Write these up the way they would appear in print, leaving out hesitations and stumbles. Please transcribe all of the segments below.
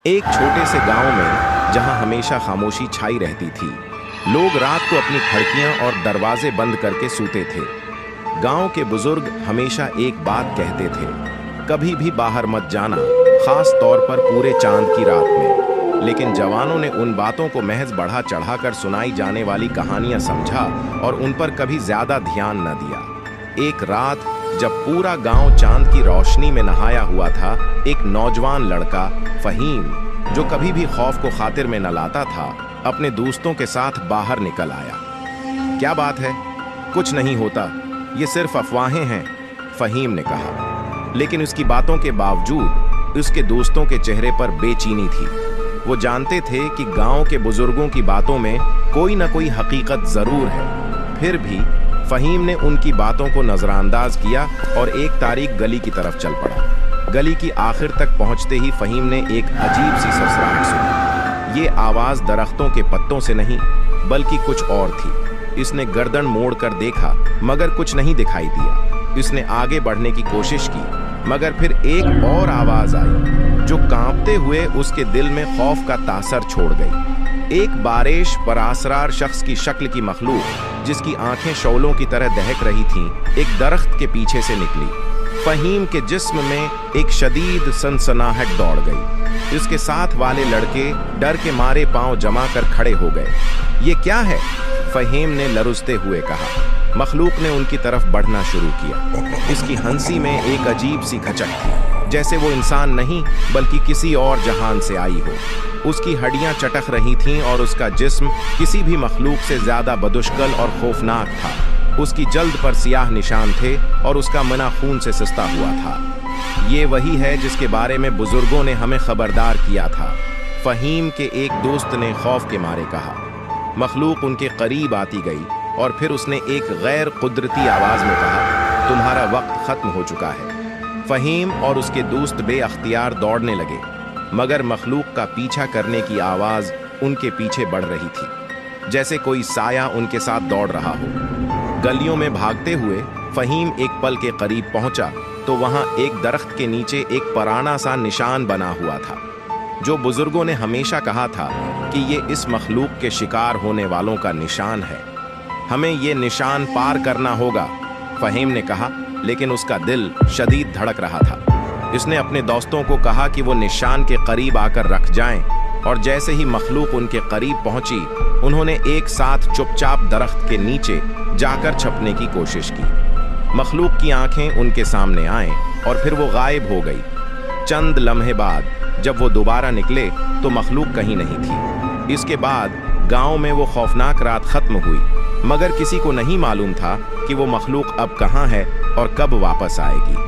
एक छोटे से गांव में जहां हमेशा खामोशी छाई रहती थी, लोग रात को अपनी खिड़कियां और दरवाजे बंद करके सूते थे। गांव के बुजुर्ग हमेशा एक बात कहते थे, कभी भी बाहर मत जाना, खास तौर पर पूरे चांद की रात में। लेकिन जवानों ने उन बातों को महज बढ़ा चढ़ाकर सुनाई जाने वाली कहानियां समझा और उन पर कभी ज्यादा ध्यान न दिया। एक रात जब पूरा गांव चांद की रोशनी में नहाया हुआ था, एक नौजवान लड़का फहीम, जो कभी भी खौफ को खातिर में न लाता था, अपने दोस्तों के साथ बाहर निकल आया। क्या बात है? कुछ नहीं होता, ये सिर्फ अफवाहें हैं, फहीम ने कहा। लेकिन उसकी बातों के बावजूद उसके दोस्तों के चेहरे पर बेचैनी थी। वो जानते थे कि गांव के बुजुर्गों की बातों में कोई न कोई हकीकत जरूर है। फिर भी फहीम ने उनकी बातों को नजरअंदाज किया और एक तारीख गली की तरफ चल पड़ा। गली की आखिर तक पहुंचते ही फहीम ने एक अजीब सी सरसराहट सुनी। ये आवाज दरख्तों के पत्तों से नहीं बल्कि कुछ और थी। इसने गर्दन मोड़कर देखा मगर कुछ नहीं दिखाई दिया। इसने आगे बढ़ने की कोशिश की मगर फिर एक और आवाज आई जो कांपते हुए उसके दिल में खौफ का तासर छोड़ गई। एक बारिश परासरार शख्स की शक्ल की मखलूक, जिसकी आंखें शौलों की तरह दहक रही थीं, एक दरख्त के पीछे से निकली। फहीम के जिस्म में एक शदीद सनसनाहट दौड़ गई। इसके साथ वाले लड़के डर के मारे पांव जमा कर खड़े हो गए। ये क्या है? फहीम ने लरुजते हुए कहा। मखलूक ने उनकी तरफ बढ़ना शुरू किया। इसकी हंसी में एक अजीब सी खचक थी, जैसे वो इंसान नहीं बल्कि किसी और जहान से आई हो। उसकी हड्डियां चटक रही थीं और उसका जिस्म किसी भी मखलूक से ज्यादा बदुश्कल और खौफनाक था। उसकी जल्द पर सियाह निशान थे और उसका मना खून से सस्ता हुआ था। ये वही है जिसके बारे में बुजुर्गों ने हमें खबरदार किया था, फहीम के एक दोस्त ने खौफ के मारे कहा। मखलूक उनके करीब आती गई और फिर उसने एक गैर कुदरती आवाज में कहा, तुम्हारा वक्त खत्म हो चुका है। फहीम और उसके दोस्त बेअख्तियार दौड़ने लगे मगर मखलूक का पीछा करने की आवाज उनके पीछे बढ़ रही थी, जैसे कोई साया उनके साथ दौड़ रहा हो। गलियों में भागते हुए फहीम एक पल के करीब पहुंचा तो वहां एक दरख्त के नीचे एक पुराना सा निशान बना हुआ था, जो बुजुर्गों ने हमेशा कहा था कि ये इस मखलूक के शिकार होने वालों का निशान है। हमें ये निशान पार करना होगा, फहीम ने कहा, लेकिन उसका दिल शदीद धड़क रहा था। इसने अपने दोस्तों को कहा कि वो निशान के करीब आकर रख जाएं, और जैसे ही मखलूक उनके करीब पहुंची, उन्होंने एक साथ चुपचाप दरख्त के नीचे जाकर छपने की कोशिश की। मखलूक की आंखें उनके सामने आए और फिर वो गायब हो गई। चंद लम्हे बाद जब वो दोबारा निकले तो मखलूक कहीं नहीं थी। इसके बाद गांव में वो खौफनाक रात खत्म हुई, मगर किसी को नहीं मालूम था कि वो मखलूक अब कहाँ है और कब वापस आएगी।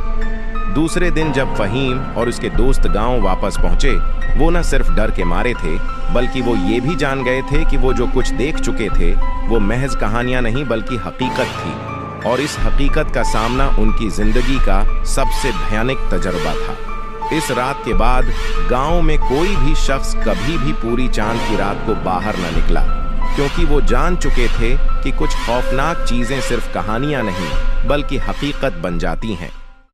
दूसरे दिन जब फहीम और उसके दोस्त गांव वापस पहुंचे, वो न सिर्फ डर के मारे थे बल्कि वो ये भी जान गए थे कि वो जो कुछ देख चुके थे वो महज कहानियां नहीं बल्कि हकीकत थी, और इस हकीकत का सामना उनकी जिंदगी का सबसे भयानक तजर्बा था। इस रात के बाद गांव में कोई भी शख्स कभी भी पूरी चांद की रात को बाहर न निकला, क्योंकि वो जान चुके थे कि कुछ खौफनाक चीजें सिर्फ कहानियां नहीं बल्कि हकीकत बन जाती हैं।